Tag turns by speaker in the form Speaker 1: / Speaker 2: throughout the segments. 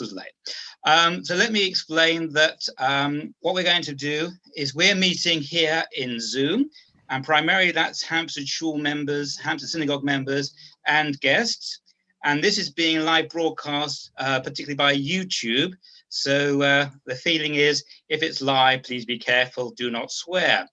Speaker 1: was late. So let me explain that what we're going to do is we're meeting here in Zoom, and primarily that's Hampstead Shul members, Hampstead Synagogue members and guests. And this is being live broadcast, particularly by YouTube. So the feeling is, if it's live, please be careful, do not swear.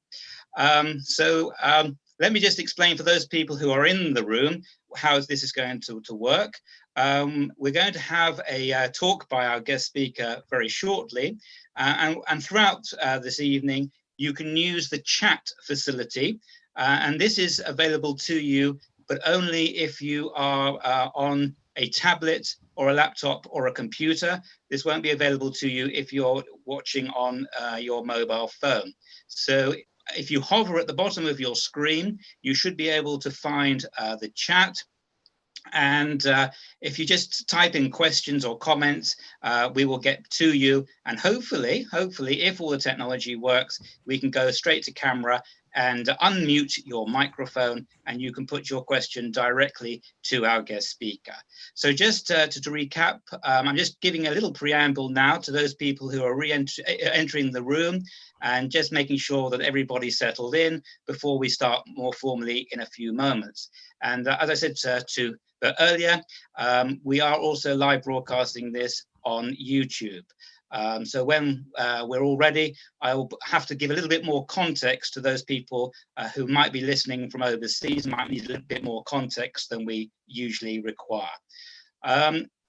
Speaker 1: Let me just explain for those people who are in the room how this is going to work. We're going to have a talk by our guest speaker very shortly. And throughout this evening, you can use the chat facility. And this is available to you, but only if you are on a tablet or a laptop or a computer. This won't be available to you if you're watching on your mobile phone. So if you hover at the bottom of your screen, you should be able to find the chat. And if you just type in questions or comments, we will get to you. And hopefully, if all the technology works, we can go straight to camera and unmute your microphone, and you can put your question directly to our guest speaker. So just to recap, I'm just giving a little preamble now to those people who are entering the room, and just making sure that everybody's settled in before we start more formally in a few moments. And as I said earlier, we are also live broadcasting this on YouTube. So when we're all ready, I'll have to give a little bit more context to those people who might be listening from overseas, might need a little bit more context than we usually require.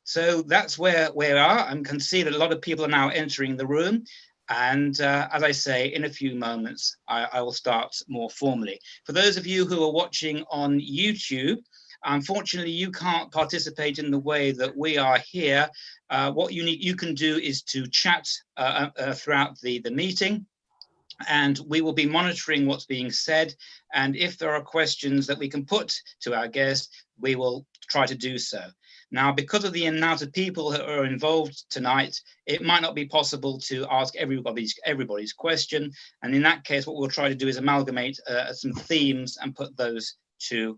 Speaker 1: So that's where we are. I can see that a lot of people are now entering the room. And as I say, in a few moments, I will start more formally. For those of you who are watching on YouTube, unfortunately, you can't participate in the way that we are here. What you can do is to chat throughout the meeting, and we will be monitoring what's being said. And if there are questions that we can put to our guest, we will try to do so. Now, because of the amount of people who are involved tonight, it might not be possible to ask everybody's question. And in that case, what we'll try to do is amalgamate some themes and put those to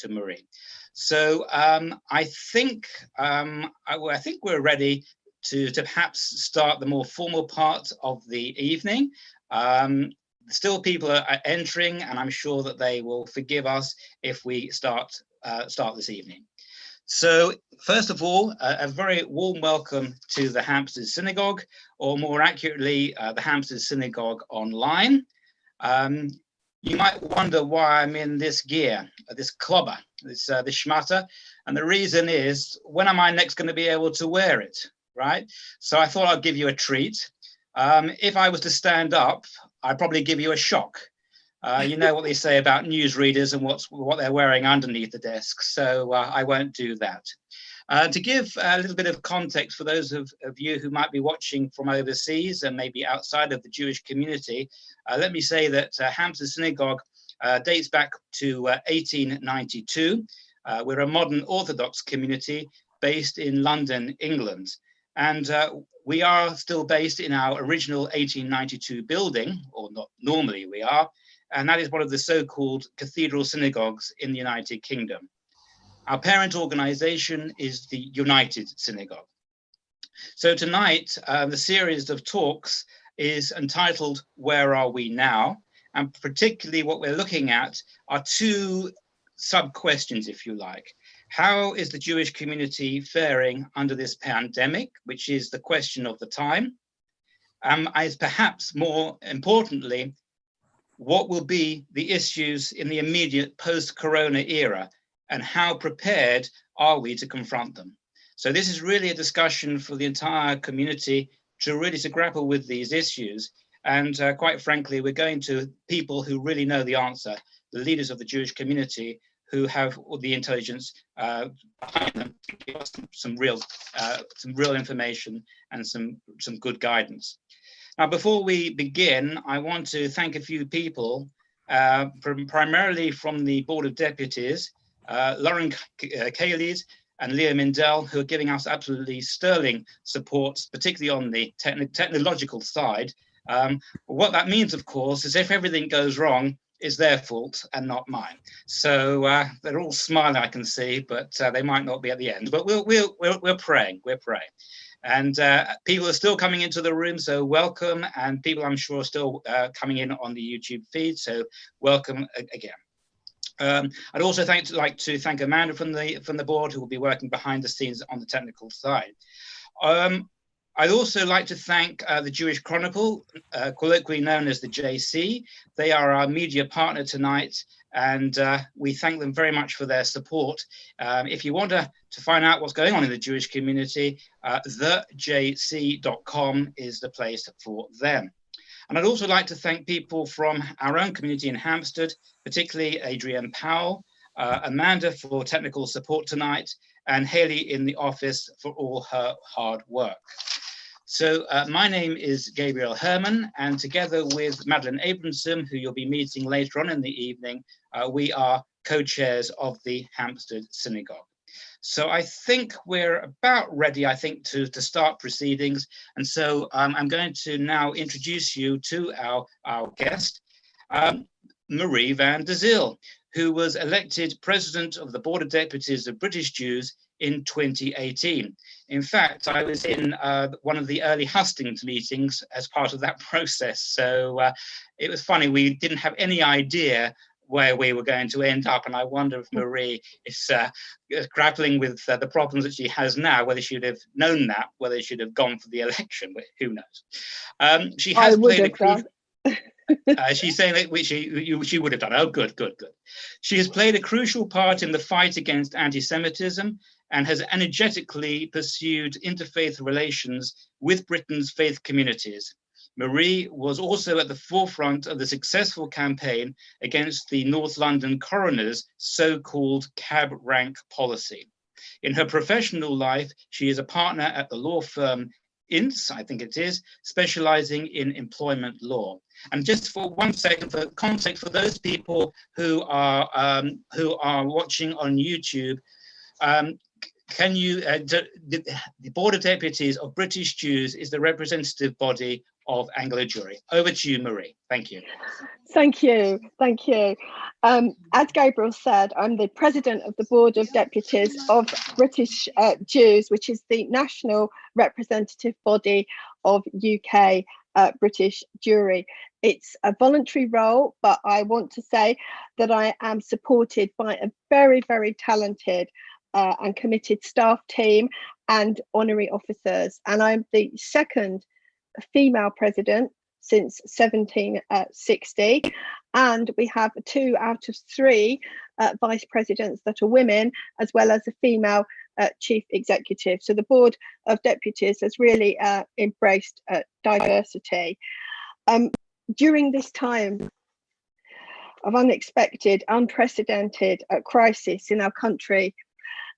Speaker 1: Marie. So I think we're ready to perhaps start the more formal part of the evening. Still, people are entering, and I'm sure that they will forgive us if we start this evening. So first of all, a very warm welcome to the Hampstead Synagogue, or more accurately, the Hampstead Synagogue online. You might wonder why I'm in this gear, this clobber, this shmata, and the reason is, when am I next going to be able to wear it, right? So I thought I'd give you a treat. If I was to stand up, I'd probably give you a shock. You know what they say about newsreaders and what they're wearing underneath the desk, so I won't do that. To give a little bit of context for those of you who might be watching from overseas and maybe outside of the Jewish community, let me say that Hampstead Synagogue dates back to 1892. We're a modern Orthodox community based in London, England. And we are still based in our original 1892 building, or not normally we are, and that is one of the so-called cathedral synagogues in the United Kingdom. Our parent organization is the United Synagogue. So tonight, the series of talks is entitled, Where Are We Now? And particularly what we're looking at are two sub-questions, if you like. How is the Jewish community faring under this pandemic, which is the question of the time? As perhaps more importantly, what will be the issues in the immediate post-corona era, and how prepared are we to confront them? So this is really a discussion for the entire community to grapple with these issues. And quite frankly, we're going to people who really know the answer, the leaders of the Jewish community, who have all the intelligence behind them to give us some real information and some good guidance. Now, before we begin, I want to thank a few people, primarily from the Board of Deputies, Lauren Kaylees and Leah Mindell, who are giving us absolutely sterling support, particularly on the technological side. What that means, of course, is if everything goes wrong, it's their fault and not mine. So they're all smiling, I can see, but they might not be at the end. But we're praying. We're praying. And people are still coming into the room, so welcome. And people, I'm sure, are still coming in on the YouTube feed, so welcome again. I'd also like to thank Amanda from the board, who will be working behind the scenes on the technical side. I'd also like to thank the Jewish Chronicle, colloquially known as the JC. They are our media partner tonight, and we thank them very much for their support. If you want to find out what's going on in the Jewish community, thejc.com is the place for them. And I'd also like to thank people from our own community in Hampstead, particularly Adrienne Powell, Amanda for technical support tonight, and Haley in the office for all her hard work. So my name is Gabriel Herman, and together with Madeleine Abramson, who you'll be meeting later on in the evening, we are co-chairs of the Hampstead Synagogue. So I think we're about ready, to start proceedings. And so I'm going to now introduce you to our guest, Marie van der Zyl, who was elected President of the Board of Deputies of British Jews in 2018. In fact, I was in one of the early hustings meetings as part of that process. So it was funny, we didn't have any idea where we were going to end up. And I wonder if Marie is grappling with the problems that she has now, whether she would have known that, whether she should have gone for the election, but who knows. She has played a crucial... she's saying that she would have done. Oh, good. She has played a crucial part in the fight against anti-Semitism and has energetically pursued interfaith relations with Britain's faith communities. Marie was also at the forefront of the successful campaign against the North London coroner's so-called cab rank policy. In her professional life, she is a partner at the law firm Ince, I think it is, specializing in employment law. And just for 1 second, for context, for those people who are watching on YouTube, can you, the Board of Deputies of British Jews is the representative body of Anglo Jewry. Over to you, Marie. Thank you.
Speaker 2: Thank you. As Gabriel said, I'm the President of the Board of Deputies of British Jews, which is the national representative body of UK British Jewry. It's a voluntary role, but I want to say that I am supported by a very, very talented and committed staff team and honorary officers. And I'm the second female president since 1760, and we have 2 out of 3 vice presidents that are women, as well as a female chief executive. So the Board of Deputies has really embraced diversity. During this time of unexpected, unprecedented crisis in our country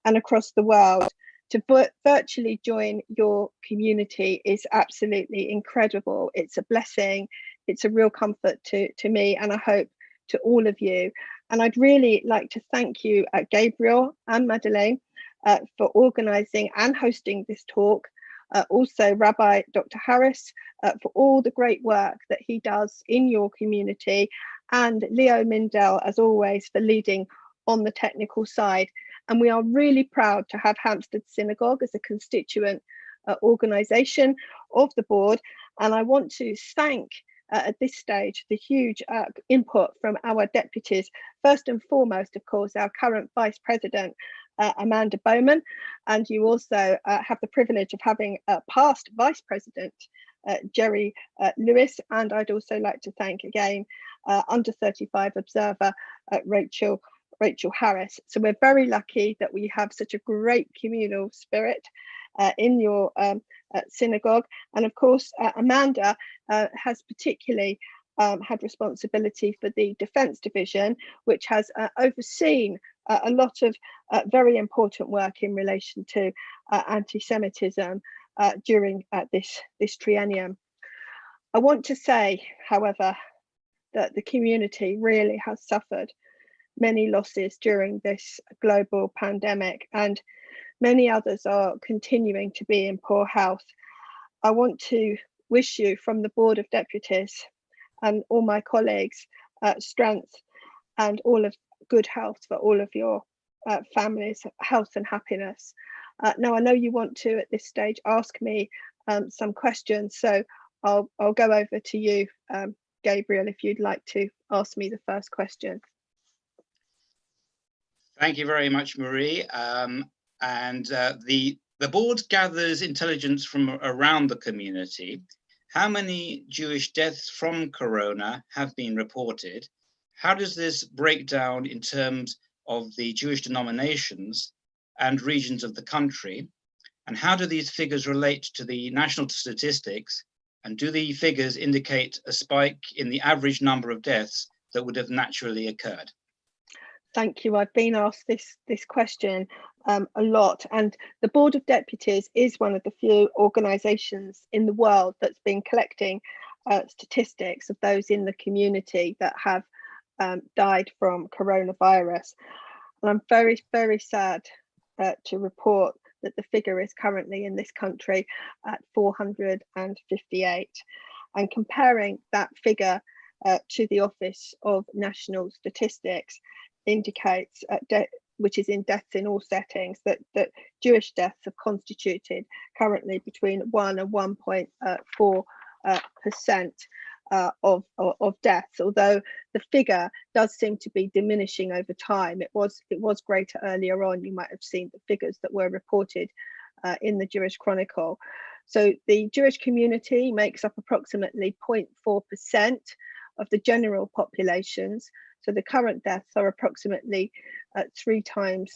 Speaker 2: and across the world, to virtually join your community is absolutely incredible. It's a blessing. It's a real comfort to me, and I hope to all of you. And I'd really like to thank you, Gabriel and Madeleine, for organising and hosting this talk. Also, Rabbi Dr. Harris, for all the great work that he does in your community, and Leo Mindell, as always, for leading on the technical side. And we are really proud to have Hampstead Synagogue as a constituent organisation of the board. And I want to thank at this stage the huge input from our deputies. First and foremost, of course, our current Vice President, Amanda Bowman. And you also have the privilege of having past Vice President, Jerry Lewis. And I'd also like to thank again under 35 observer, Rachel Harris. So we're very lucky that we have such a great communal spirit in your synagogue. And of course, Amanda has particularly had responsibility for the Defence Division, which has overseen a lot of very important work in relation to anti-Semitism during this triennium. I want to say, however, that the community really has suffered many losses during this global pandemic, and many others are continuing to be in poor health. I want to wish you from the Board of Deputies and all my colleagues strength and all of good health for all of your families, health and happiness. Now, I know you want to, at this stage, ask me some questions, so I'll go over to you, Gabriel, if you'd like to ask me the first question.
Speaker 1: Thank you very much, Marie. The board gathers intelligence from around the community. How many Jewish deaths from corona have been reported? How does this break down in terms of the Jewish denominations and regions of the country? And how do these figures relate to the national statistics? And do the figures indicate a spike in the average number of deaths that would have naturally occurred?
Speaker 2: Thank you. I've been asked this question a lot, and the Board of Deputies is one of the few organisations in the world that's been collecting statistics of those in the community that have died from coronavirus. And I'm very, very sad to report that the figure is currently in this country at 458. And comparing that figure to the Office of National Statistics indicates, which is in deaths in all settings, that Jewish deaths have constituted currently between 1 and 1.4% of deaths, although the figure does seem to be diminishing over time. It was greater earlier on. You might have seen the figures that were reported in the Jewish Chronicle. So the Jewish community makes up approximately 0.4% of the general populations. So the current deaths are approximately 3 times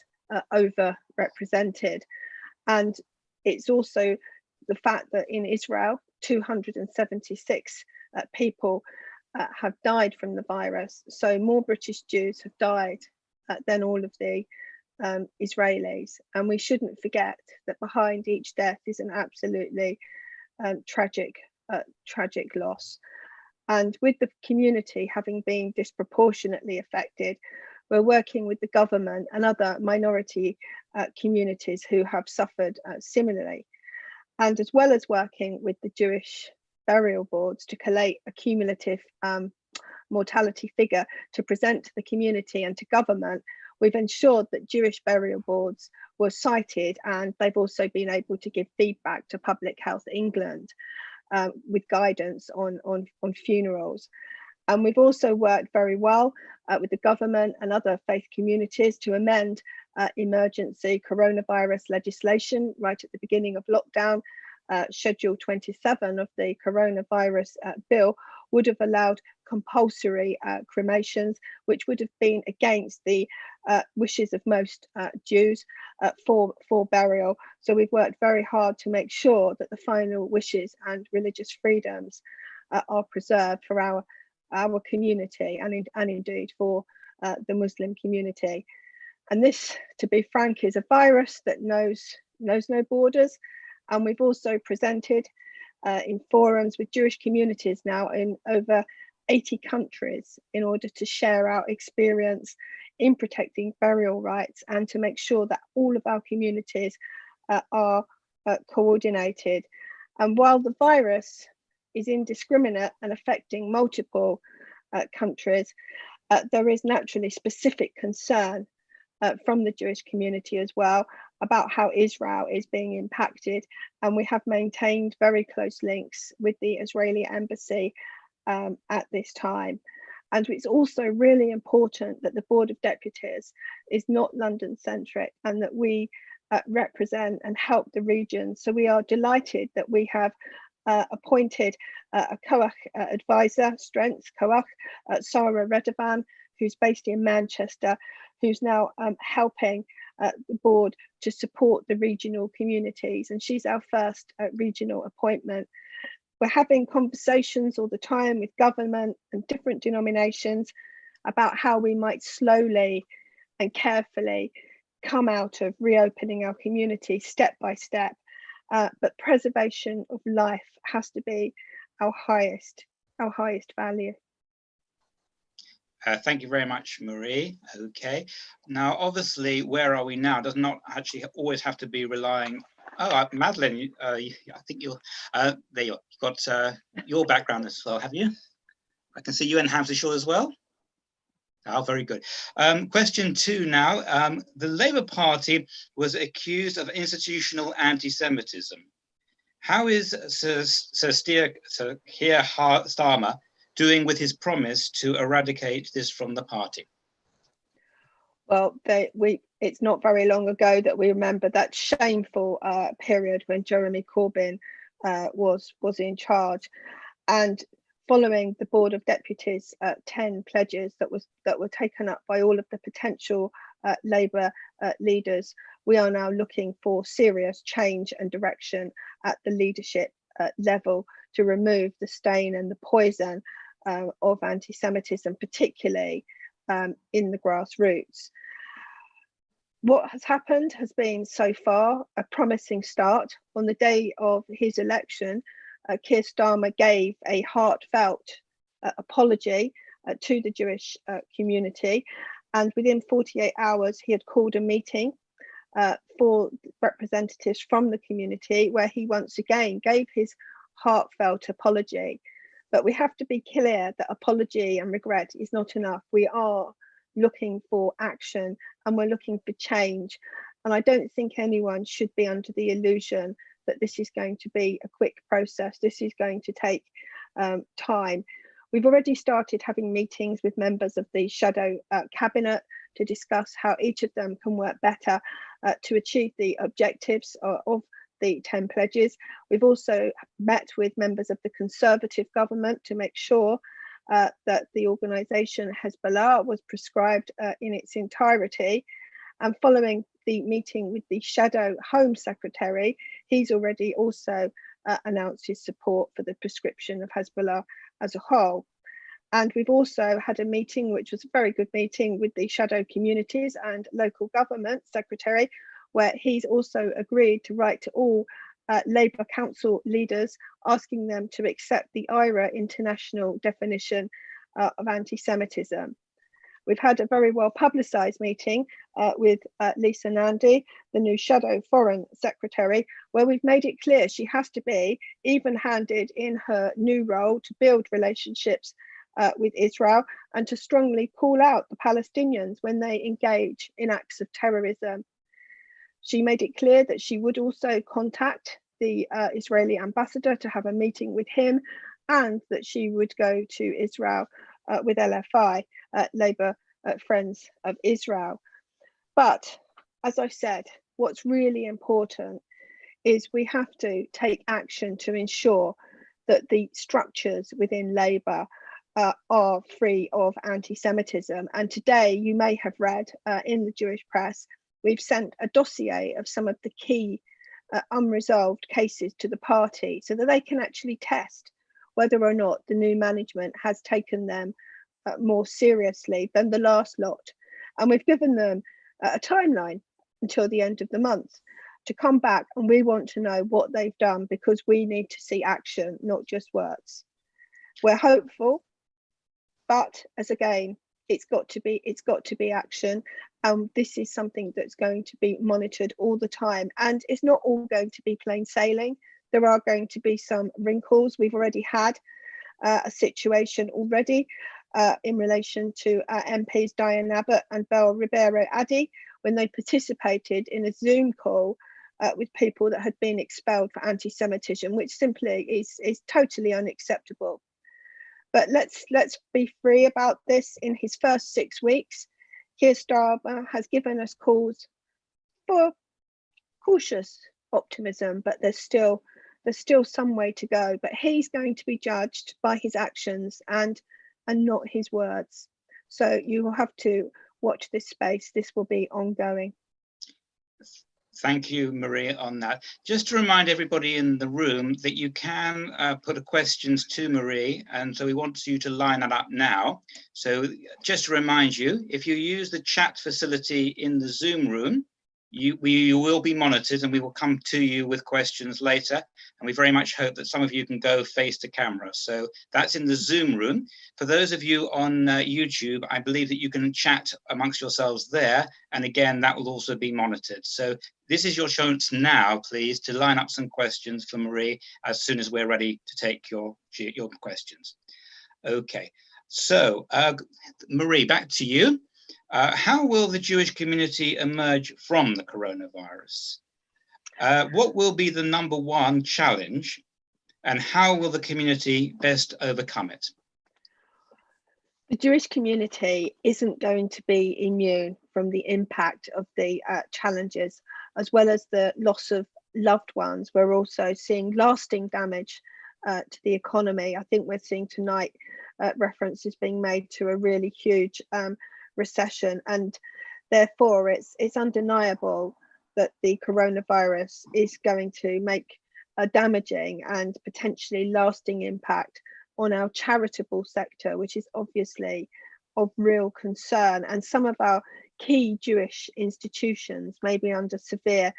Speaker 2: overrepresented. And it's also the fact that in Israel, 276 people have died from the virus. So more British Jews have died than all of the Israelis. And we shouldn't forget that behind each death is an absolutely tragic loss. And with the community having been disproportionately affected, we're working with the government and other minority communities who have suffered similarly. And as well as working with the Jewish burial boards to collate a cumulative mortality figure to present to the community and to government, we've ensured that Jewish burial boards were cited, and they've also been able to give feedback to Public Health England with guidance on funerals. And we've also worked very well with the government and other faith communities to amend emergency coronavirus legislation right at the beginning of lockdown. Schedule 27 of the coronavirus bill would have allowed compulsory cremations, which would have been against the wishes of most Jews for burial. So we've worked very hard to make sure that the final wishes and religious freedoms are preserved for our community and indeed for the Muslim community. And this, to be frank, is a virus that knows no borders. And we've also presented in forums with Jewish communities now in over 80 countries in order to share our experience in protecting burial rights and to make sure that all of our communities are coordinated. And while the virus is indiscriminate and affecting multiple countries, there is naturally specific concern from the Jewish community as well about how Israel is being impacted. And we have maintained very close links with the Israeli embassy at this time. And it's also really important that the Board of Deputies is not London-centric and that we represent and help the region. So we are delighted that we have appointed a Koach advisor, Strengths Koach, Sarah Redovan, who's based in Manchester, who's now helping the board to support the regional communities. And she's our first regional appointment. We're having conversations all the time with government and different denominations about how we might slowly and carefully come out of reopening our community step by step. But preservation of life has to be our highest value.
Speaker 1: Thank you very much, Marie. Okay. Now, obviously, where are we now does not actually always have to be relying. Oh, Madeline, I think you're there. You've got your background as well, have you? I can see you in Hampstead as well. Oh, very good. Question 2 now. The Labour Party was accused of institutional anti-Semitism. How is Sir Keir Starmer doing with his promise to eradicate this from the party?
Speaker 2: Well, it's not very long ago that we remember that shameful period when Jeremy Corbyn was in charge, and following the Board of Deputies 10 pledges that were taken up by all of the potential Labour leaders, we are now looking for serious change and direction at the leadership level to remove the stain and the poison of anti-Semitism, particularly in the grassroots. What has happened has been so far a promising start. On the day of his election, Keir Starmer gave a heartfelt apology to the Jewish community, and within 48 hours he had called a meeting for representatives from the community where he once again gave his heartfelt apology. But we have to be clear that apology and regret is not enough. We are looking for action and we're looking for change. And I don't think anyone should be under the illusion that this is going to be a quick process. This is going to take time. We've already started having meetings with members of the shadow cabinet to discuss how each of them can work better to achieve the objectives of the 10 pledges. We've also met with members of the Conservative government to make sure that the organisation Hezbollah was prescribed in its entirety. And following the meeting with the Shadow Home Secretary, he's already also announced his support for the prescription of Hezbollah as a whole. And we've also had a meeting, which was a very good meeting, with the Shadow Communities and Local Government Secretary, where he's also agreed to write to all Labour Council leaders, asking them to accept the IRA international definition of anti-Semitism. We've had a very well publicised meeting with Lisa Nandy, the new Shadow Foreign Secretary, where we've made it clear she has to be even-handed in her new role to build relationships with Israel and to strongly call out the Palestinians when they engage in acts of terrorism. She made it clear that she would also contact the Israeli ambassador to have a meeting with him, and that she would go to Israel with LFI, Labour Friends of Israel. But as I said, what's really important is we have to take action to ensure that the structures within Labour are free of anti-Semitism. And today you may have read in the Jewish press, we've sent a dossier of some of the key unresolved cases to the party so that they can actually test whether or not the new management has taken them more seriously than the last lot. And we've given them a timeline until the end of the month to come back, and we want to know what they've done, because we need to see action, not just words. We're hopeful, but as again, it's got to be action. This is something that's going to be monitored all the time, and it's not all going to be plain sailing. There are going to be some wrinkles. We've already had a situation already in relation to MPs Diane Abbott and Bel Ribeiro Addy, when they participated in a Zoom call with people that had been expelled for anti-Semitism, which simply is totally unacceptable. But let's be free about this. In his first 6 weeks, Keir Starmer has given us cause for cautious optimism, but there's still some way to go. But he's going to be judged by his actions and not his words. So you will have to watch this space. This will be ongoing.
Speaker 1: Thank you, Marie, on that. Just to remind everybody in the room that you can put questions to Marie, and so we want you to line that up now. So just to remind you, if you use the chat facility in the Zoom room, you will be monitored, and we will come to you with questions later. And we very much hope that some of you can go face to camera. So that's in the Zoom room. For those of you on YouTube, I believe that you can chat amongst yourselves there. And again, that will also be monitored. So this is your chance now, please, to line up some questions for Marie as soon as we're ready to take your questions. Okay. So, Marie, back to you. How will the Jewish community emerge from the coronavirus? What will be the number one challenge, and how will the community best overcome it?
Speaker 2: The Jewish community isn't going to be immune from the impact of the challenges, as well as the loss of loved ones. We're also seeing lasting damage to the economy. I think we're seeing tonight references being made to a really huge recession, and therefore it's undeniable that the coronavirus is going to make a damaging and potentially lasting impact on our charitable sector, which is obviously of real concern. And some of our key Jewish institutions may be under severe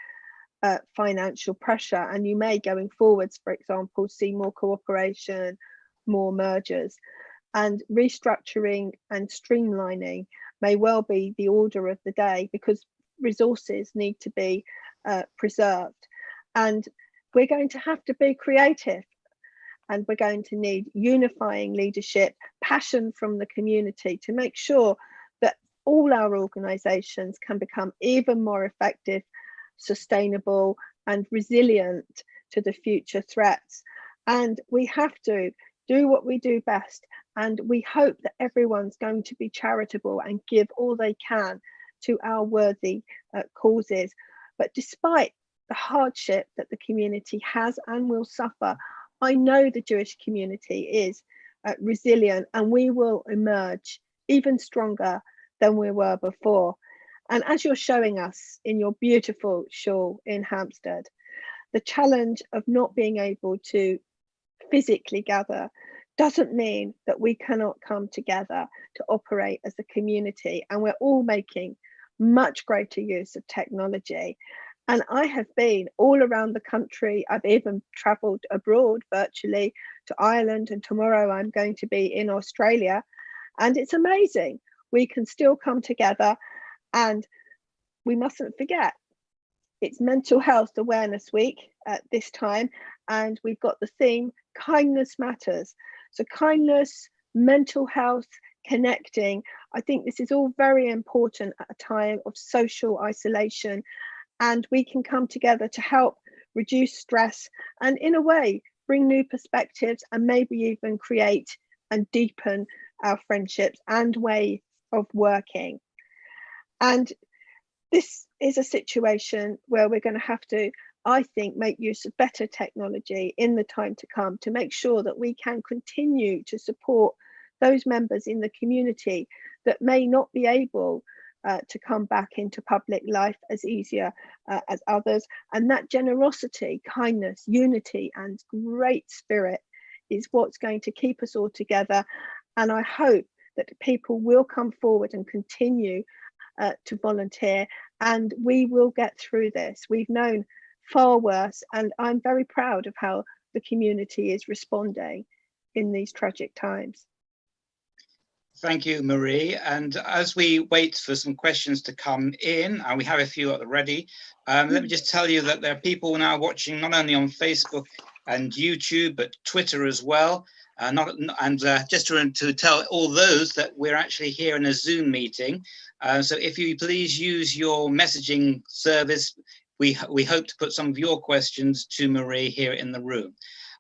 Speaker 2: financial pressure, and you may, going forwards, for example, see more cooperation, more mergers, and restructuring and streamlining may well be the order of the day, because resources need to be preserved. And we're going to have to be creative, and we're going to need unifying leadership, passion from the community to make sure that all our organisations can become even more effective, sustainable and resilient to the future threats. And we have to do what we do best, and we hope that everyone's going to be charitable and give all they can to our worthy causes. But despite the hardship that the community has and will suffer, I know the Jewish community is resilient, and we will emerge even stronger than we were before. And as you're showing us in your beautiful shul in Hampstead, the challenge of not being able to physically gather doesn't mean that we cannot come together to operate as a community. And we're all making much greater use of technology. And I have been all around the country. I've even travelled abroad virtually to Ireland, and tomorrow I'm going to be in Australia. And it's amazing. We can still come together, and we mustn't forget, it's Mental Health Awareness Week at this time, and we've got the theme, Kindness Matters. So kindness, mental health, connecting. I think this is all very important at a time of social isolation, and we can come together to help reduce stress and, in a way, bring new perspectives and maybe even create and deepen our friendships and way of working. And this is a situation where we're going to have to, I think, make use of better technology in the time to come to make sure that we can continue to support those members in the community that may not be able to come back into public life as easier as others. And that generosity, kindness, unity and great spirit is what's going to keep us all together. And I hope that people will come forward and continue to volunteer, and we will get through this. We've known far worse, and I'm very proud of how the community is responding in these tragic times.
Speaker 1: Thank you, Marie. And as we wait for some questions to come in, and we have a few at the ready, let me just tell you that there are people now watching not only on Facebook and YouTube, but Twitter as well. Just to tell all those that we're actually here in a Zoom meeting. So if you please use your messaging service, we hope to put some of your questions to Marie here in the room.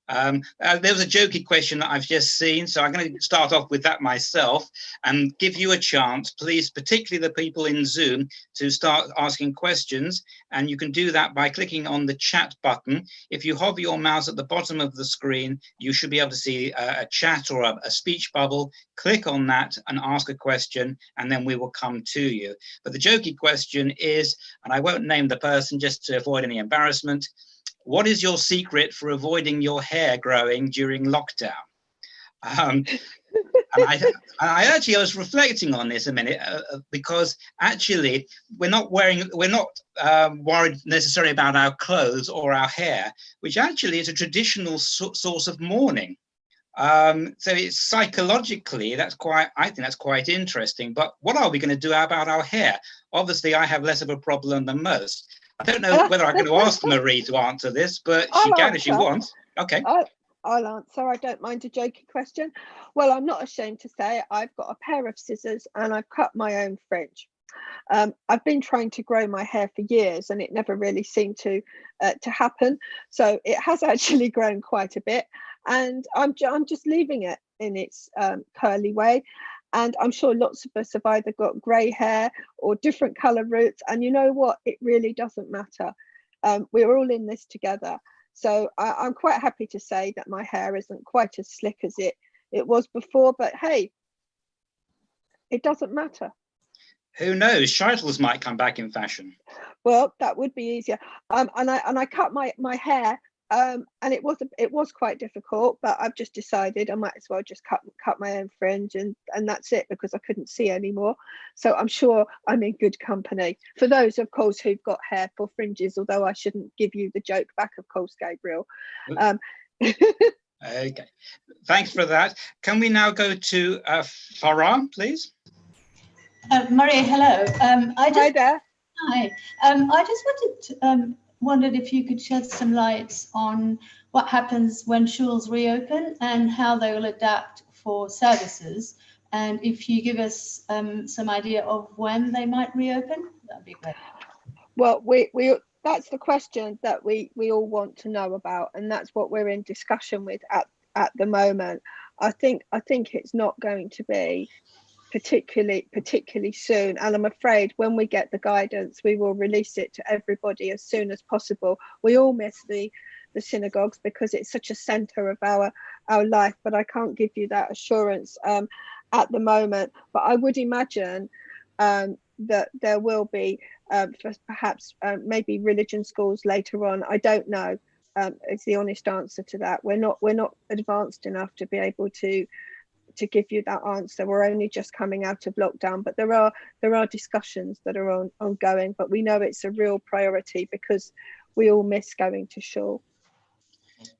Speaker 1: There was a jokey question that I've just seen, so I'm going to start off with that myself and give you a chance, please, particularly the people in Zoom, to start asking questions. And you can do that by clicking on the chat button. If you hover your mouse at the bottom of the screen, you should be able to see a chat or a speech bubble. Click on that and ask a question, and then we will come to you. But the jokey question is, and I won't name the person just to avoid any embarrassment, what is your secret for avoiding your hair growing during lockdown? And I actually was reflecting on this a minute because actually we're not worried necessarily about our clothes or our hair, which actually is a traditional source of mourning. So it's psychologically, I think that's quite interesting. But what are we going to do about our hair? Obviously, I have less of a problem than most. I don't know whether I'm going to ask Marie to answer this, but she can if she wants. Okay.
Speaker 2: I'll answer. I don't mind a jokey question. Well, I'm not ashamed to say I've got a pair of scissors and I've cut my own fringe. I've been trying to grow my hair for years and it never really seemed to happen. So it has actually grown quite a bit, and I'm just leaving it in its curly way. And I'm sure lots of us have either got grey hair or different colour roots. And you know what? It really doesn't matter. We're all in this together. So I'm quite happy to say that my hair isn't quite as slick as it was before. But hey, it doesn't matter.
Speaker 1: Who knows? Scheitels might come back in fashion.
Speaker 2: Well, that would be easier. And I cut my hair, and it was quite difficult. But I've just decided I might as well just cut my own fringe, and that's it, because I couldn't see anymore. So I'm sure I'm in good company. For those, of course, who've got hair for fringes, although I shouldn't give you the joke back, of course, Gabriel.
Speaker 1: Okay, thanks for that. Can we now go to Farah, please?
Speaker 3: Maria, hello.
Speaker 2: Hi there.
Speaker 3: Hi. I just wondered if you could shed some light on what happens when schools reopen and how they will adapt for services. And if you give us some idea of when they might reopen, that'd be great.
Speaker 2: Well, that's the question that we all want to know about, and that's what we're in discussion with at the moment. I think it's not going to be particularly soon, and I'm afraid when we get the guidance we will release it to everybody as soon as possible. We all miss the synagogues because it's such a center of our life, but I can't give you that assurance at the moment. But I would imagine that there will be perhaps maybe religion schools later on. I don't know, is the honest answer to that. We're not advanced enough to be able to give you that answer. We're only just coming out of lockdown, but there are discussions that are ongoing, but we know it's a real priority because we all miss going to shul.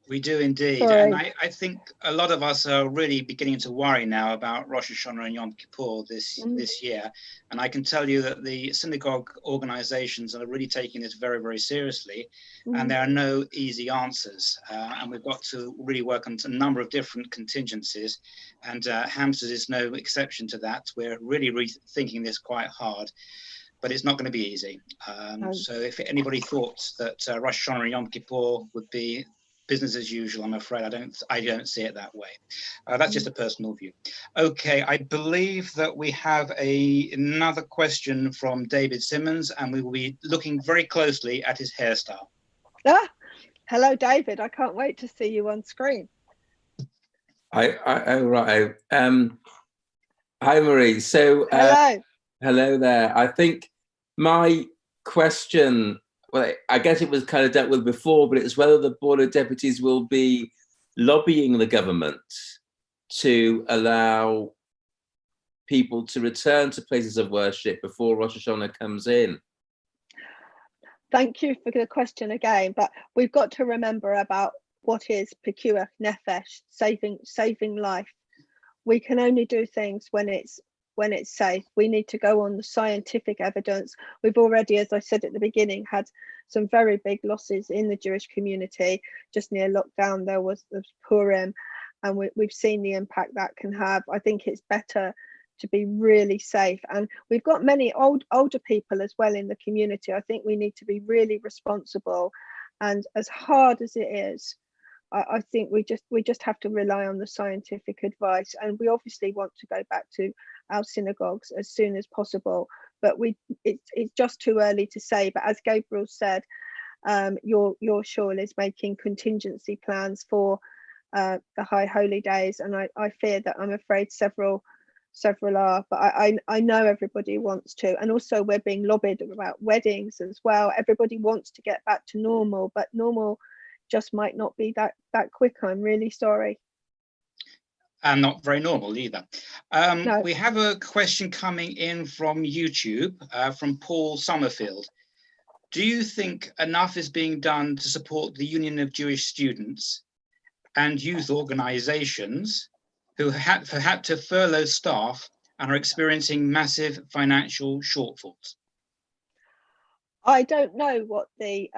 Speaker 1: We do indeed.
Speaker 2: Sorry.
Speaker 1: And I think a lot of us are really beginning to worry now about Rosh Hashanah and Yom Kippur this year. And I can tell you that the synagogue organizations are really taking this very, very seriously. And there are no easy answers. And we've got to really work on a number of different contingencies. And Hampstead is no exception to that. We're really rethinking this quite hard. But it's not going to be easy. So if anybody thought that Rosh Hashanah and Yom Kippur would be business as usual, I'm afraid I don't see it that way. That's just a personal view. Okay, I believe that we have another question from David Simmons, and we will be looking very closely at his hairstyle.
Speaker 2: Hello, David. I can't wait to see you on screen.
Speaker 4: Right. Hi, Marie. So hello there. I think my question, well, I guess it was kind of dealt with before, but it's whether the Board of Deputies will be lobbying the government to allow people to return to places of worship before Rosh Hashanah comes in.
Speaker 2: Thank you for the question again, but we've got to remember about what is pikuach nefesh, saving life. We can only do things when it's safe. We need to go on the scientific evidence. We've already, as I said at the beginning, had some very big losses in the Jewish community. Just near lockdown, there was Purim, and we've seen the impact that can have. I think it's better to be really safe. And we've got many older people as well in the community. I think we need to be really responsible. And as hard as it is, I think we just have to rely on the scientific advice. And we obviously want to go back to our synagogues as soon as possible, but it's just too early to say. But as Gabriel said, your shul is making contingency plans for the high holy days, and I fear that I'm afraid several are, but I know everybody wants to. And also we're being lobbied about weddings as well. Everybody wants to get back to normal, but normal just might not be that quick. I'm really sorry.
Speaker 1: And not very normal either.
Speaker 2: No.
Speaker 1: We have a question coming in from YouTube from Paul Summerfield. Do you think enough is being done to support the Union of Jewish Students and youth organizations who had to furlough staff and are experiencing massive financial shortfalls?
Speaker 2: I don't know what the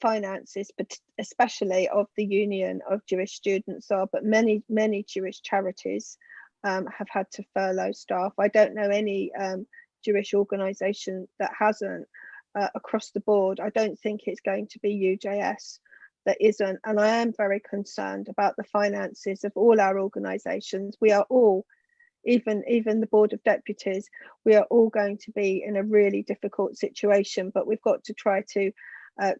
Speaker 2: finances, but especially of the Union of Jewish Students are, but many Jewish charities have had to furlough staff. I don't know any Jewish organisation that hasn't across the board. I don't think it's going to be UJS that isn't, and I am very concerned about the finances of all our organisations. We are all, even the Board of Deputies, we are all going to be in a really difficult situation, but we've got to try to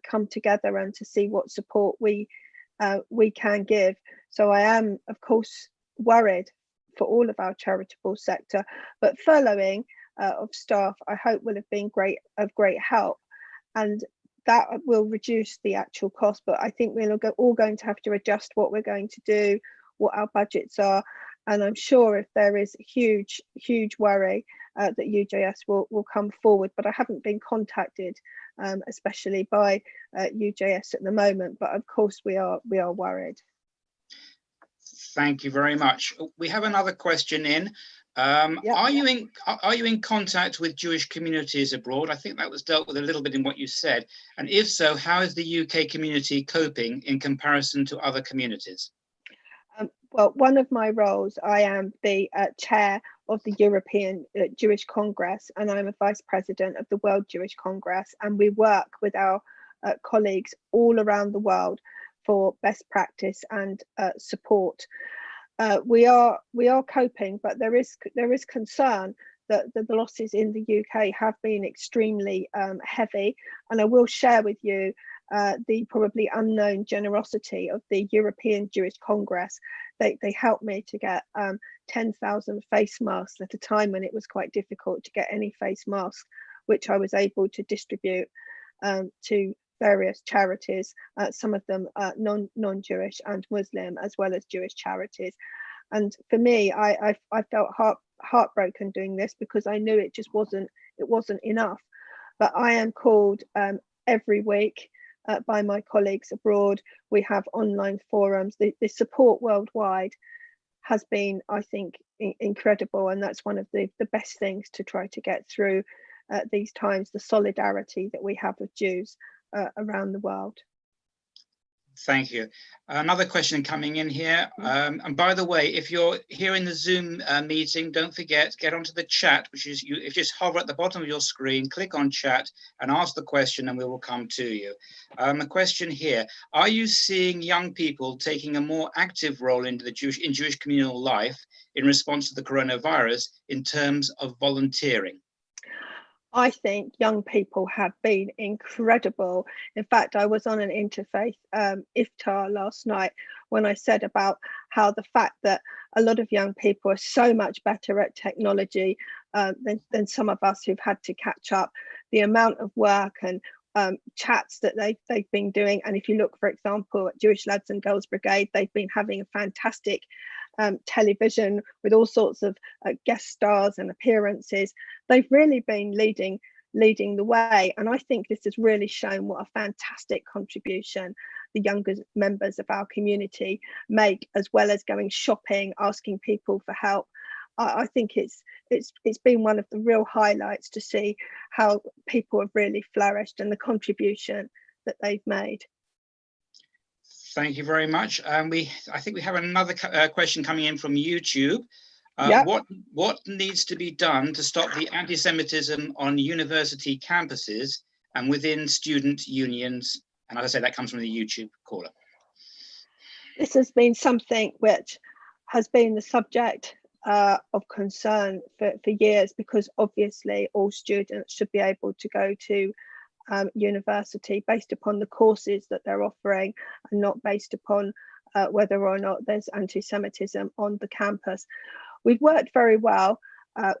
Speaker 2: come together and to see what support we can give. So I am, of course, worried for all of our charitable sector, but furloughing of staff, I hope, will have been of great help, and that will reduce the actual cost. But I think we're all going to have to adjust what we're going to do, what our budgets are. And I'm sure if there is huge worry that UJS will come forward, but I haven't been contacted, especially by UJS at the moment. But of course, we are worried.
Speaker 1: Thank you very much. We have another question in. Yep. Are you in contact with Jewish communities abroad? I think that was dealt with a little bit in what you said. And if so, how is the UK community coping in comparison to other communities?
Speaker 2: Well, one of my roles, I am the chair of the European Jewish Congress, and I'm a vice president of the World Jewish Congress, and we work with our colleagues all around the world for best practice and support. We are coping, but there is concern that the losses in the UK have been extremely heavy, and I will share with you the probably unknown generosity of the European Jewish Congress. They helped me to get 10,000 face masks at a time when it was quite difficult to get any face masks, which I was able to distribute to various charities, some of them non-Jewish and Muslim, as well as Jewish charities. And for me, I felt heartbroken doing this, because I knew it just wasn't enough. But I am called every week by my colleagues abroad. We have online forums. The support worldwide has been, I think, incredible, and that's one of the best things to try to get through these times, the solidarity that we have with Jews around the world.
Speaker 1: Thank you. Another question coming in here. And by the way, if you're here in the Zoom meeting, don't forget, get onto the chat, which is, if you just hover at the bottom of your screen, click on chat and ask the question, and we will come to you. A question here: are you seeing young people taking a more active role in Jewish communal life in response to the coronavirus in terms of volunteering?
Speaker 2: I think young people have been incredible. In fact, I was on an interfaith iftar last night when I said about how the fact that a lot of young people are so much better at technology than some of us who've had to catch up, the amount of work and chats that they've been doing. And if you look, for example, at Jewish Lads and Girls Brigade, they've been having a fantastic television with all sorts of guest stars and appearances. They've really been leading the way, and I think this has really shown what a fantastic contribution the younger members of our community make, as well as going shopping, asking people for help. I think it's been one of the real highlights to see how people have really flourished and the contribution that they've made.
Speaker 1: Thank you very much. I think we have another question coming in from YouTube.
Speaker 2: Yep.
Speaker 1: What needs to be done to stop the anti-Semitism on university campuses and within student unions? And as I say, that comes from the YouTube caller.
Speaker 2: This has been something which has been the subject of concern for years, because obviously all students should be able to go to university based upon the courses that they're offering, and not based upon whether or not there's anti-Semitism on the campus. We've worked very well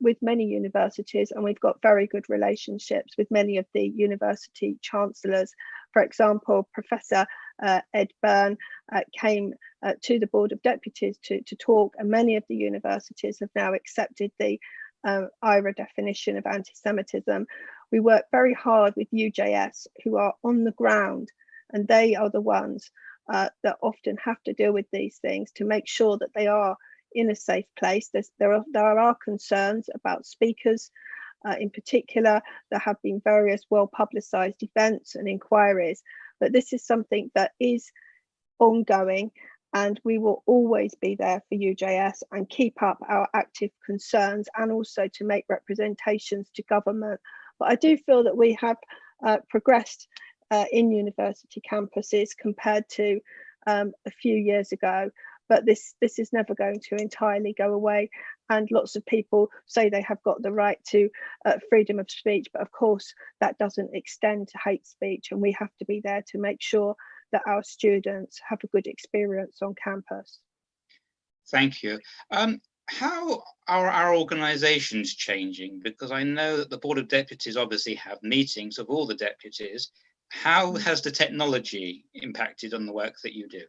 Speaker 2: with many universities, and we've got very good relationships with many of the university chancellors. For example, Professor Ed Byrne came to the Board of Deputies to talk, and many of the universities have now accepted the IRA definition of anti-Semitism. We work very hard with UJS, who are on the ground, and they are the ones that often have to deal with these things to make sure that they are in a safe place. There are concerns about speakers in particular. There have been various well-publicised events and inquiries, but this is something that is ongoing, and we will always be there for UJS and keep up our active concerns, and also to make representations to government. But I do feel that we have progressed in university campuses compared to a few years ago, but this is never going to entirely go away. And lots of people say they have got the right to freedom of speech, but of course that doesn't extend to hate speech, and we have to be there to make sure that our students have a good experience on campus.
Speaker 1: Thank you. How are our organisations changing? Because I know that the Board of Deputies obviously have meetings of all the deputies. How has the technology impacted on the work that you do?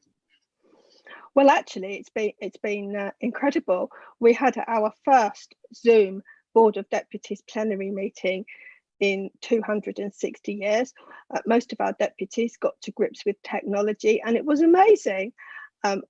Speaker 2: Well, actually, it's been incredible. We had our first Zoom Board of Deputies plenary meeting in 260 years. Most of our deputies got to grips with technology, and it was amazing.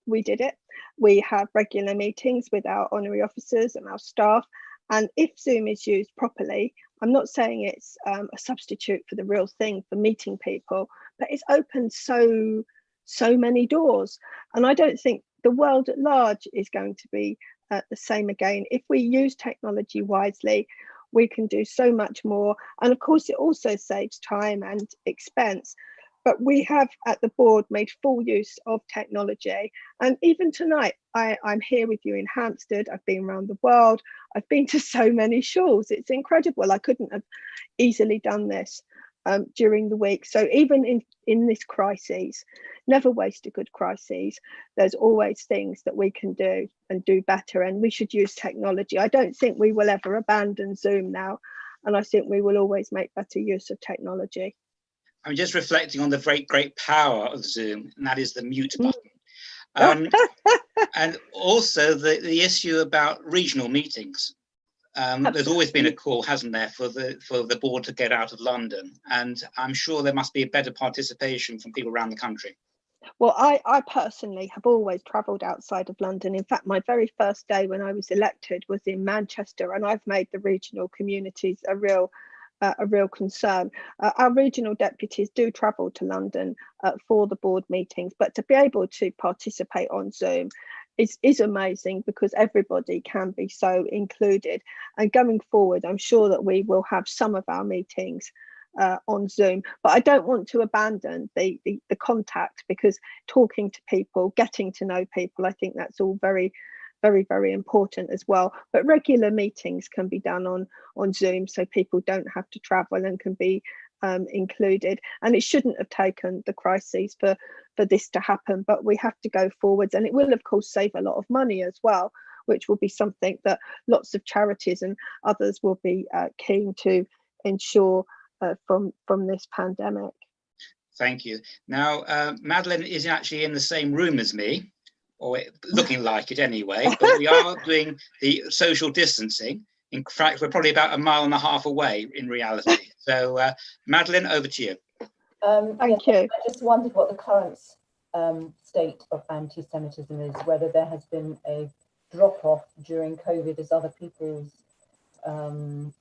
Speaker 2: We did it. We have regular meetings with our honorary officers and our staff, and if Zoom is used properly, I'm not saying it's a substitute for the real thing for meeting people, but it's opened so many doors, and I don't think the world at large is going to be the same again. If we use technology wisely, we can do so much more, and of course it also saves time and expense. But we have at the board made full use of technology, and even tonight I'm here with you in Hampstead. I've been around the world, I've been to so many shuls. It's incredible. I couldn't have easily done this during the week. So even in this crisis, never waste a good crisis. There's always things that we can do and do better, and we should use technology. I don't think we will ever abandon Zoom now, and I think we will always make better use of technology.
Speaker 1: I'm just reflecting on the great power of Zoom, and that is the mute button. And also the issue about regional meetings. There's always been a call, hasn't there, for the board to get out of London, and I'm sure there must be a better participation from people around the country.
Speaker 2: Well, I personally have always travelled outside of London. In fact, my very first day when I was elected was in Manchester, and I've made the regional communities a real concern. Our regional deputies do travel to London for the board meetings, but to be able to participate on Zoom is amazing, because everybody can be so included. And going forward, I'm sure that we will have some of our meetings on Zoom, but I don't want to abandon the contact, because talking to people, getting to know people, I think that's all very important as well. But regular meetings can be done on Zoom, so people don't have to travel and can be included. And it shouldn't have taken the crisis for this to happen, but we have to go forwards, and it will of course save a lot of money as well, which will be something that lots of charities and others will be keen to ensure from this pandemic.
Speaker 1: Thank you. Now, Madeleine is actually in the same room as me, or looking like it anyway, but we are doing the social distancing. In fact, we're probably about 1.5 miles away in reality. So, Madeleine, over to you.
Speaker 2: Thank you.
Speaker 5: I just wondered what the current state of anti-Semitism is, whether there has been a drop-off during COVID as other people's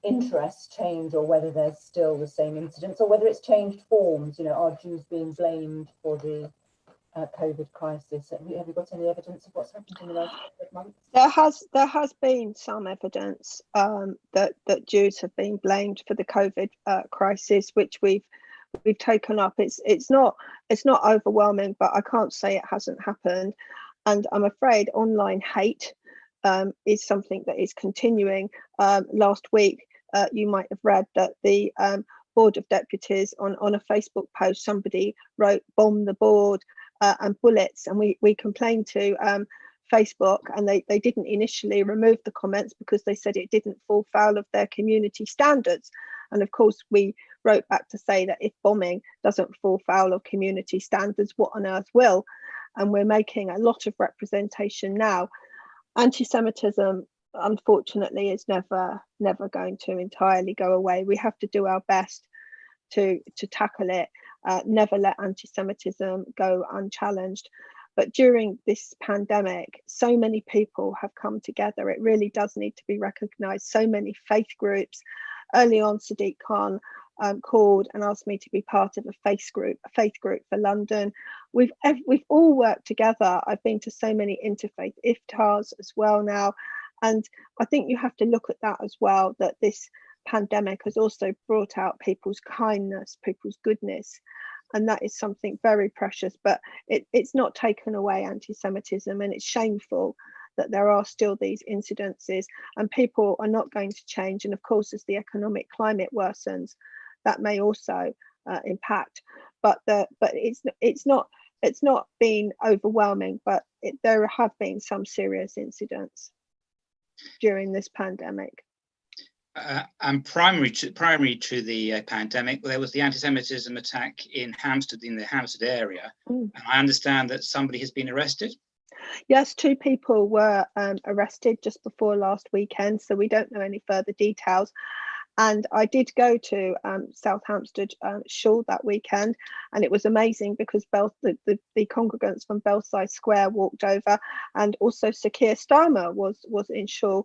Speaker 5: interests change, or whether there's still the same incidents, or whether it's changed forms. You know, are Jews being blamed for the COVID crisis? Have you got any evidence of what's happened in the last couple of months?
Speaker 2: There has been some evidence that Jews have been blamed for the COVID crisis, which we've taken up. It's not overwhelming, but I can't say it hasn't happened. And I'm afraid online hate is something that is continuing. Last week, you might have read that the Board of Deputies on a Facebook post, somebody wrote "bomb the board" and bullets, and we complained to Facebook, and they didn't initially remove the comments because they said it didn't fall foul of their community standards. And of course we wrote back to say that if bombing doesn't fall foul of community standards, what on earth will? And we're making a lot of representation now. Anti-Semitism, unfortunately, is never going to entirely go away. We have to do our best to tackle it, never let anti-Semitism go unchallenged. But during this pandemic, so many people have come together. It really does need to be recognised. So many faith groups, early on, Sadiq Khan called and asked me to be part of a faith group for London. We've all worked together. I've been to so many interfaith iftars as well now, and I think you have to look at that as well, that this pandemic has also brought out people's kindness, people's goodness, and that is something very precious. But it's not taken away anti-Semitism, and it's shameful that there are still these incidences, and people are not going to change. And of course, as the economic climate worsens, that may also impact. But it's not been overwhelming, but there have been some serious incidents during this pandemic.
Speaker 1: And primary to the pandemic, there was the anti-Semitism attack in Hampstead, in the Hampstead area. And I understand that somebody has been arrested.
Speaker 2: Yes, 2 people were arrested just before last weekend, so we don't know any further details. And I did go to South Hampstead Shul that weekend, and it was amazing because the congregants from Belsize Square walked over, and also Sir Keir Starmer was in Shul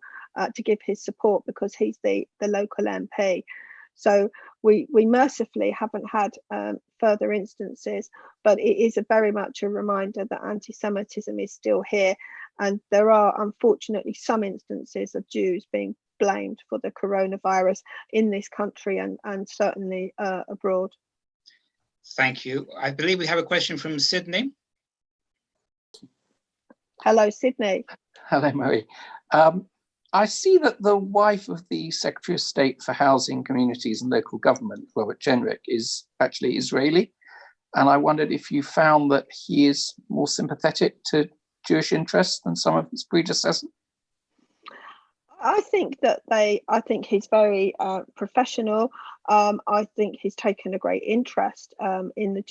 Speaker 2: to give his support because he's the local MP. So we mercifully haven't had further instances, but it is very much a reminder that anti-Semitism is still here, and there are unfortunately some instances of Jews being blamed for the coronavirus in this country and certainly abroad.
Speaker 1: Thank you. I believe we have a question from Sydney.
Speaker 2: Hello, Sydney.
Speaker 6: Hello, Mary. I see that the wife of the Secretary of State for Housing, Communities and Local Government, Robert Jenrick, is actually Israeli. And I wondered if you found that he is more sympathetic to Jewish interests than some of his predecessors.
Speaker 2: I think he's very professional. I think he's taken a great interest in the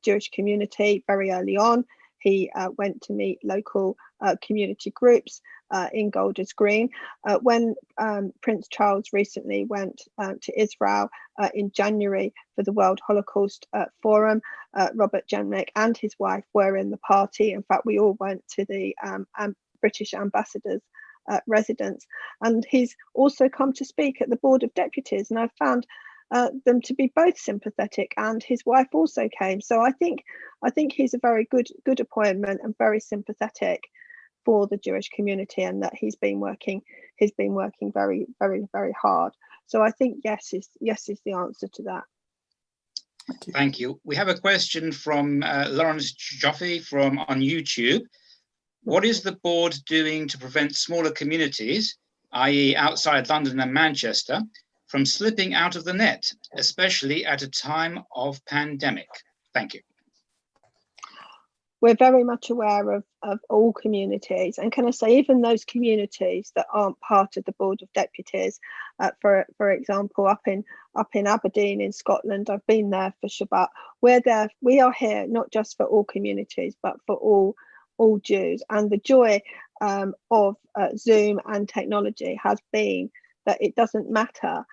Speaker 2: Jewish community very early on. He went to meet local community groups in Golders Green. When Prince Charles recently went to Israel in January for the World Holocaust Forum, Robert Jenrick and his wife were in the party. In fact, we all went to the British ambassador's residence, and he's also come to speak at the Board of Deputies, and I found them to be both sympathetic, and his wife also came. So I think he's a very good appointment and very sympathetic for the Jewish community, and that he's been working very, very, very hard. So I think yes is the answer to that.
Speaker 1: Thank you. We have a question from Lawrence Joffe on YouTube. What is the board doing to prevent smaller communities, i.e. outside London and Manchester, from slipping out of the net, especially at a time of pandemic? Thank you.
Speaker 2: We're very much aware of all communities, and can I say even those communities that aren't part of the Board of Deputies, for example, up in Aberdeen in Scotland, I've been there for Shabbat. We are here not just for all communities, but for all Jews. And the joy of Zoom and technology has been that it doesn't matter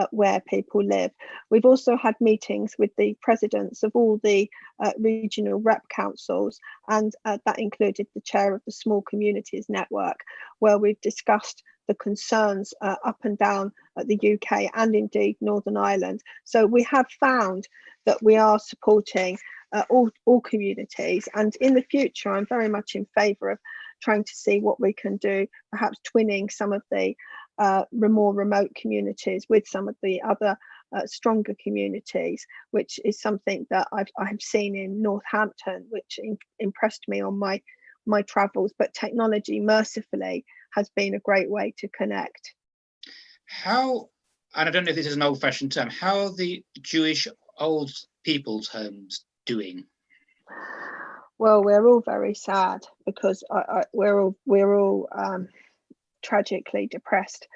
Speaker 2: where people live. We've also had meetings with the presidents of all the regional rep councils, and that included the chair of the Small Communities Network, where we've discussed the concerns up and down the UK and indeed Northern Ireland. So we have found that we are supporting all communities, and in the future I'm very much in favour of trying to see what we can do, perhaps twinning some of the more remote communities with some of the other stronger communities, which is something that I've seen in Northampton, which impressed me on my travels. But technology mercifully has been a great way to connect.
Speaker 1: How, and I don't know if this is an old-fashioned term, how are the Jewish old people's homes doing?
Speaker 2: Well, we're all very sad because we're all tragically depressed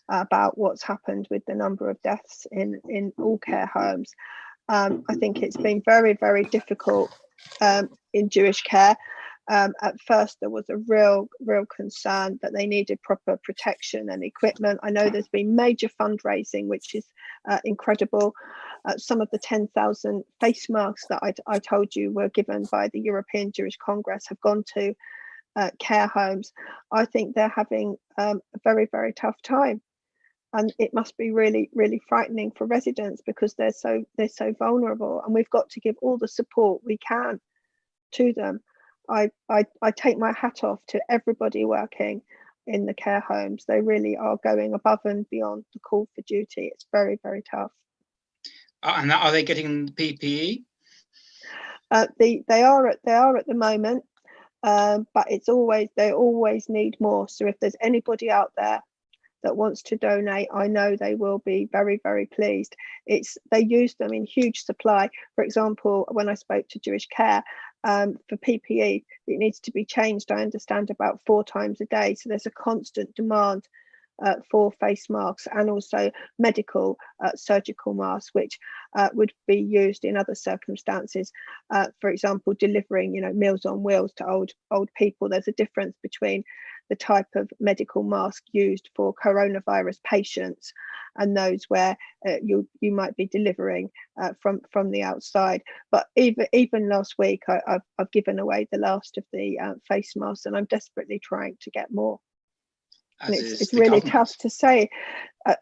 Speaker 2: about what's happened with the number of deaths in all care homes. I think it's been very, very difficult in Jewish care. At first, there was a real concern that they needed proper protection and equipment. I know there's been major fundraising, which is incredible. Some of the 10,000 face masks that I told you were given by the European Jewish Congress have gone to care homes. I think they're having a very, very tough time. and it must be really, really frightening for residents because they're so vulnerable, and we've got to give all the support we can to them. I take my hat off to everybody working in the care homes. They really are going above and beyond the call for duty. It's very, very tough.
Speaker 1: And are they getting PPE?
Speaker 2: They are at the moment, but they always need more. So if there's anybody out there that wants to donate, I know they will be very, very pleased. They use them in huge supply. For example, when I spoke to Jewish Care, for PPE, it needs to be changed, I understand, about 4 times a day. So there's a constant demand for face masks, and also medical surgical masks, which would be used in other circumstances. For example, delivering, Meals on Wheels to old people. There's a difference between the type of medical mask used for coronavirus patients and those where you might be delivering from the outside. But even last week, I've given away the last of the face masks, and I'm desperately trying to get more. It's really tough to say.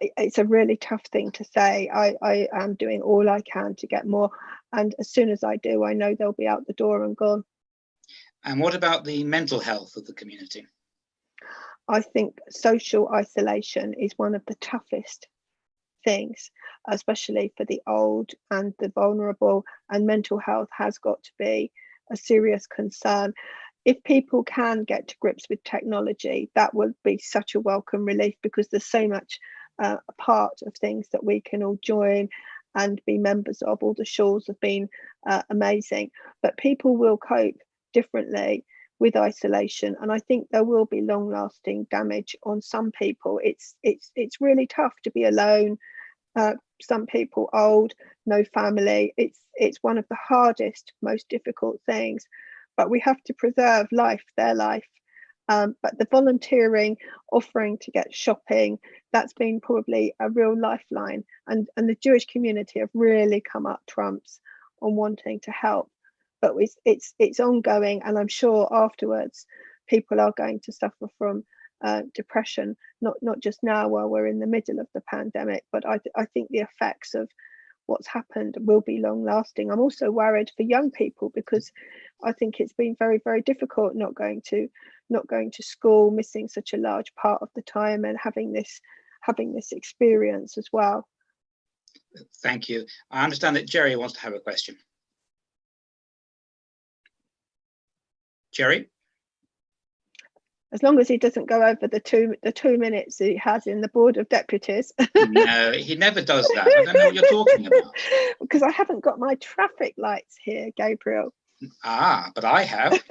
Speaker 2: It's a really tough thing to say. I am doing all I can to get more, and as soon as I do, I know they'll be out the door and gone.
Speaker 1: And what about the mental health of the community?
Speaker 2: I think social isolation is one of the toughest things, especially for the old and the vulnerable, and mental health has got to be a serious concern. If people can get to grips with technology, that would be such a welcome relief, because there's so much a part of things that we can all join and be members of. All the shuls have been amazing, but people will cope differently with isolation, and I think there will be long-lasting damage on some people. It's really tough to be alone. Some people old, no family. It's one of the hardest, most difficult things. But we have to preserve their life. But the volunteering, offering to get shopping, that's been probably a real lifeline. And the Jewish community have really come up trumps on wanting to help. But it's ongoing, and I'm sure afterwards people are going to suffer from depression, not just now while we're in the middle of the pandemic, but I think the effects of what's happened will be long lasting. I'm also worried for young people, because I think it's been very, very difficult not going to school, missing such a large part of the time, and having this experience as well.
Speaker 1: Thank you. I understand that Jerry wants to have a question. Jerry?
Speaker 2: As long as he doesn't go over the two minutes he has in the Board of Deputies.
Speaker 1: No, he never does that. I don't know what you're talking about.
Speaker 2: Because I haven't got my traffic lights here, Gabriel.
Speaker 1: But I have.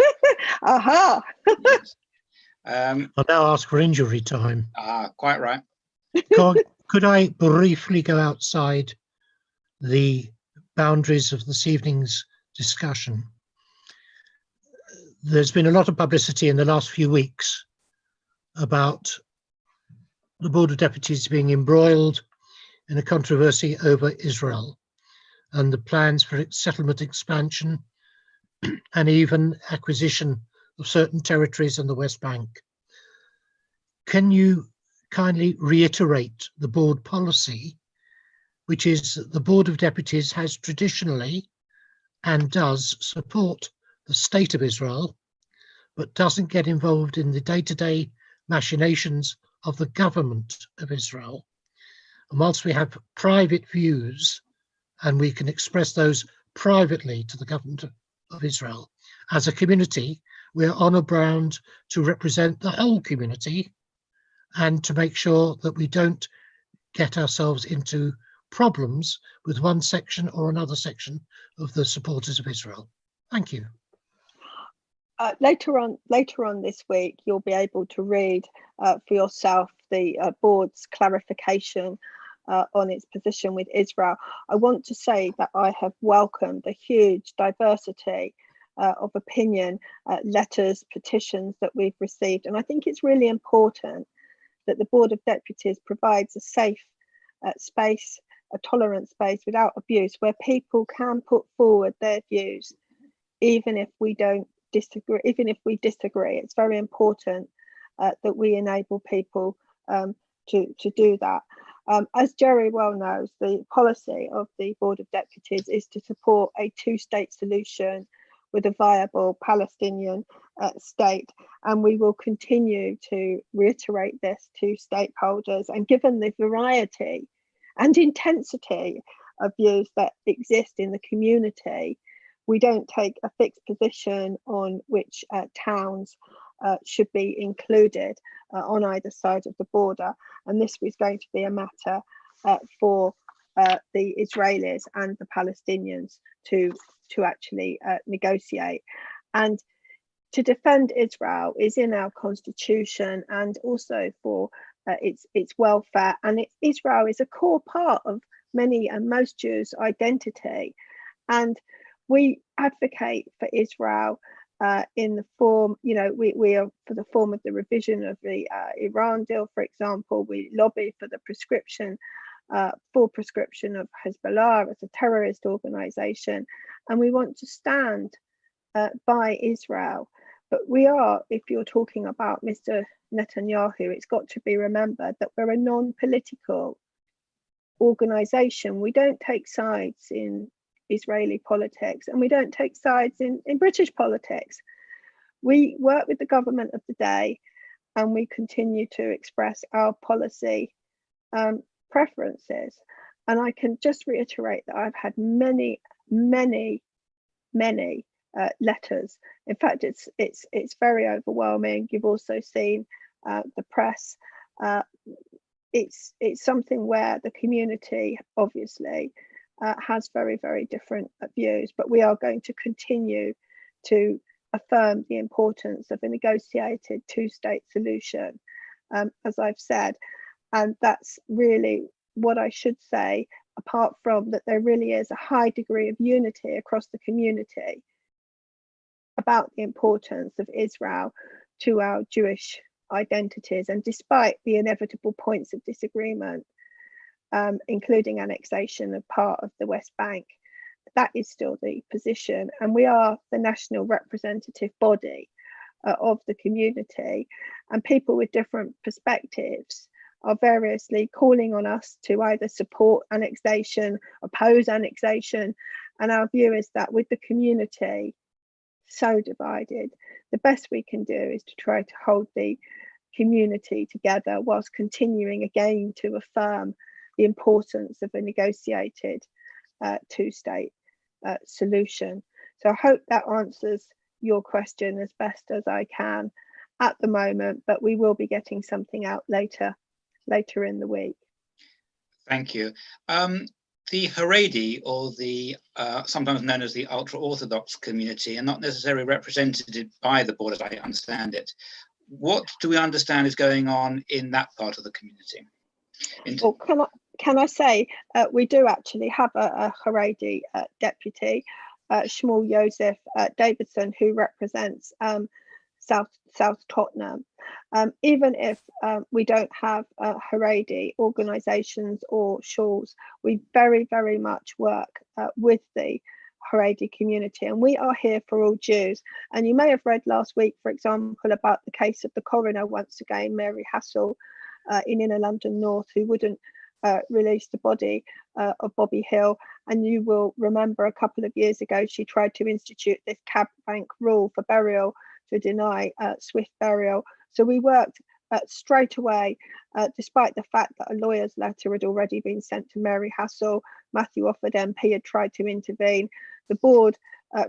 Speaker 2: Aha.
Speaker 1: Yes.
Speaker 7: I'll now ask for injury time.
Speaker 1: Quite right.
Speaker 7: Could I briefly go outside the boundaries of this evening's discussion? There's been a lot of publicity in the last few weeks about the Board of Deputies being embroiled in a controversy over Israel and the plans for its settlement expansion and even acquisition of certain territories in the West Bank. Can you kindly reiterate the board policy, which is that the Board of Deputies has traditionally and does support the State of Israel, but doesn't get involved in the day-to-day machinations of the government of Israel? And whilst we have private views and we can express those privately to the government of Israel, as a community, we're honor bound to represent the whole community and to make sure that we don't get ourselves into problems with one section or another section of the supporters of Israel. Thank you.
Speaker 2: Later on this week, you'll be able to read for yourself the board's clarification on its position with Israel. I want to say that I have welcomed the huge diversity of opinion, letters, petitions that we've received, and I think it's really important that the Board of Deputies provides a safe space, a tolerant space without abuse, where people can put forward their views, even if we don't disagree. Even if we disagree, it's very important that we enable people to do that. As Jerry well knows, the policy of the Board of Deputies is to support a two-state solution with a viable Palestinian state, and we will continue to reiterate this to stakeholders. And given the variety and intensity of views that exist in the community, we don't take a fixed position on which towns should be included on either side of the border. And this was going to be a matter for the Israelis and the Palestinians to actually negotiate. And to defend Israel is in our constitution, and also for its welfare. And Israel is a core part of many and most Jews' identity. And we advocate for Israel in the form, we are for the form of the revision of the Iran deal, for example. We lobby for the full proscription of Hezbollah as a terrorist organization, and we want to stand by Israel. But we are, if you're talking about Mr. Netanyahu, it's got to be remembered that we're a non-political organization. We don't take sides in Israeli politics, and we don't take sides in British politics. We work with the government of the day, and we continue to express our policy preferences. And I can just reiterate that I've had many letters. In fact, it's very overwhelming. You've also seen the press. It's something where the community obviously has very, very different views, but we are going to continue to affirm the importance of a negotiated two-state solution, as I've said. And that's really what I should say, apart from that there really is a high degree of unity across the community about the importance of Israel to our Jewish identities. And despite the inevitable points of disagreement, including annexation of part of the West Bank, that is still the position. And we are the national representative body of the community, and people with different perspectives are variously calling on us to either support annexation, oppose annexation. And our view is that with the community so divided, the best we can do is to try to hold the community together whilst continuing again to affirm the importance of a negotiated two-state solution. So I hope that answers your question as best as I can at the moment, but we will be getting something out later in the week.
Speaker 1: Thank you. The Haredi, or the sometimes known as the ultra-Orthodox community, are not necessarily represented by the board, as I understand it. What do we understand is going on in that part of the community?
Speaker 2: Well, can I say we do actually have a Haredi deputy, Shmuel Joseph Davidson, who represents South Tottenham. Even if we don't have Haredi organisations or shuls, we very, very much work with the Haredi community, and we are here for all Jews. And you may have read last week, for example, about the case of the coroner, once again, Mary Hassel, in Inner London North, who wouldn't release the body of Bobby Hill. And you will remember a couple of years ago, she tried to institute this cab bank rule for burial to deny swift burial. So we worked straight away, despite the fact that a lawyer's letter had already been sent to Mary Hassel. Matthew Offord MP had tried to intervene. The board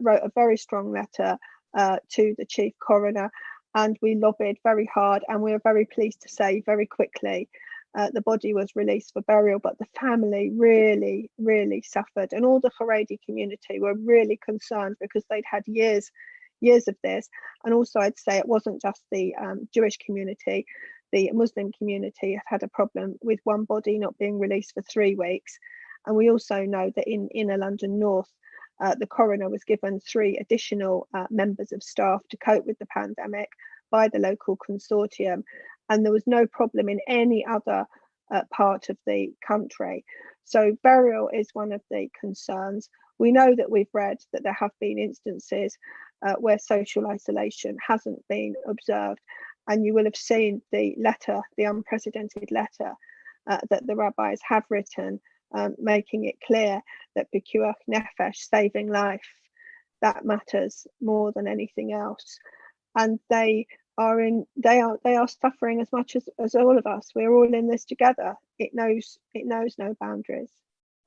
Speaker 2: wrote a very strong letter to the chief coroner, and we lobbied very hard, and we are very pleased to say very quickly the body was released for burial. But the family really, really suffered, and all the Haredi community were really concerned because they'd had years of this. And also I'd say it wasn't just the Jewish community, the Muslim community had a problem with one body not being released for 3 weeks. And we also know that in Inner London North, the coroner was given 3 additional members of staff to cope with the pandemic by the local consortium, and there was no problem in any other part of the country. So burial is one of the concerns. We know that we've read that there have been instances where social isolation hasn't been observed, and you will have seen the letter, the unprecedented letter that the rabbis have written, making it clear that pikuach nefesh, saving life, that matters more than anything else. And they are suffering as much as all of us. We're all in this together. It knows no boundaries.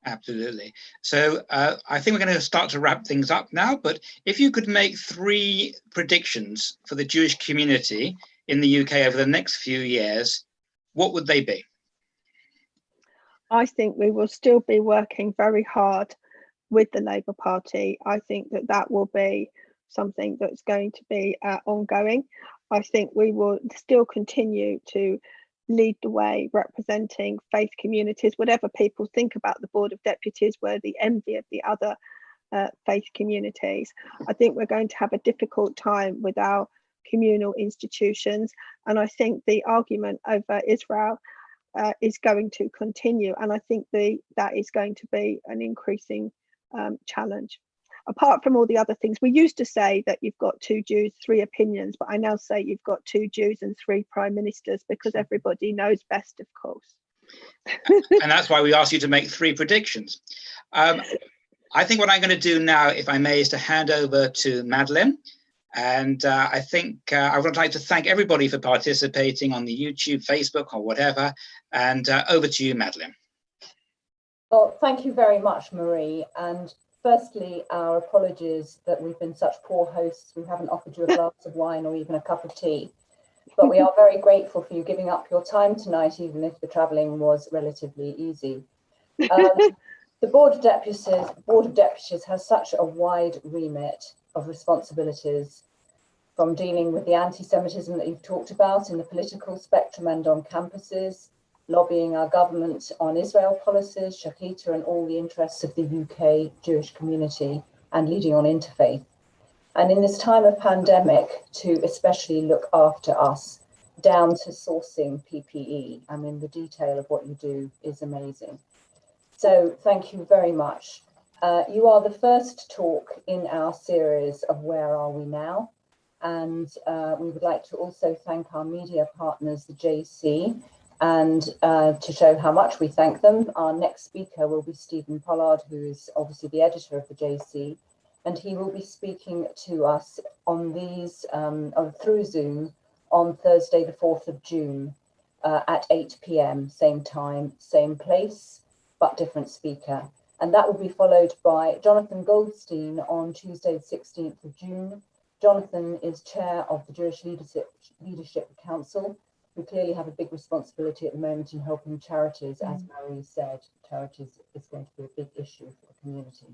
Speaker 1: Absolutely. So I think we're going to start to wrap things up now, but if you could make 3 predictions for the Jewish community in the UK over the next few years, what would they be?
Speaker 2: I think we will still be working very hard with the Labour Party. I think that will be something that's going to be ongoing. I think we will still continue to lead the way, representing faith communities. Whatever people think about the Board of Deputies, we're the envy of the other faith communities. I think we're going to have a difficult time with our communal institutions, and I think the argument over Israel is going to continue, and I think that is going to be an increasing challenge. Apart from all the other things, we used to say that you've got 2 Jews, 3 opinions, but I now say you've got 2 Jews and 3 prime ministers, because everybody knows best, of course.
Speaker 1: And that's why we asked you to make 3 predictions. I think what I'm going to do now, if I may, is to hand over to Madeleine. And I think I would like to thank everybody for participating on the YouTube, Facebook, or whatever. And over to you, Madeleine.
Speaker 5: Well, thank you very much, Marie. And firstly, our apologies that we've been such poor hosts. We haven't offered you a glass of wine or even a cup of tea. But we are very grateful for you giving up your time tonight, even if the travelling was relatively easy. The Board of Deputies has such a wide remit of responsibilities, from dealing with the anti-Semitism that you've talked about in the political spectrum and on campuses, lobbying our government on Israel policies, Shachita, and all the interests of the UK Jewish community, and leading on interfaith. And in this time of pandemic, to especially look after us, down to sourcing PPE. I mean, the detail of what you do is amazing. So thank you very much. You are the first talk in our series of Where Are We Now? And we would like to also thank our media partners, the JC, and to show how much we thank them. Our next speaker will be Stephen Pollard, who is obviously the editor of the JC, and he will be speaking to us on these through Zoom on Thursday, the 4th of June at 8 p.m, same time, same place, but different speaker. And that will be followed by Jonathan Goldstein on Tuesday, the 16th of June. Jonathan is chair of the Jewish Leadership Council. We clearly have a big responsibility at the moment in helping charities. As Marie said, charities is going to be a big issue for the community.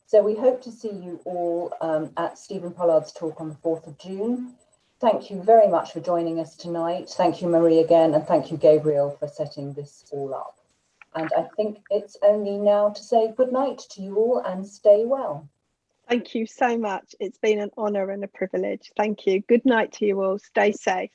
Speaker 5: So we hope to see you all at Stephen Pollard's talk on the 4th of June. Thank you very much for joining us tonight. Thank you, Marie, again, and thank you, Gabriel, for setting this all up. And I think it's only now to say good night to you all and stay well.
Speaker 2: Thank you so much. It's been an honour and a privilege. Thank you. Good night to you all. Stay safe.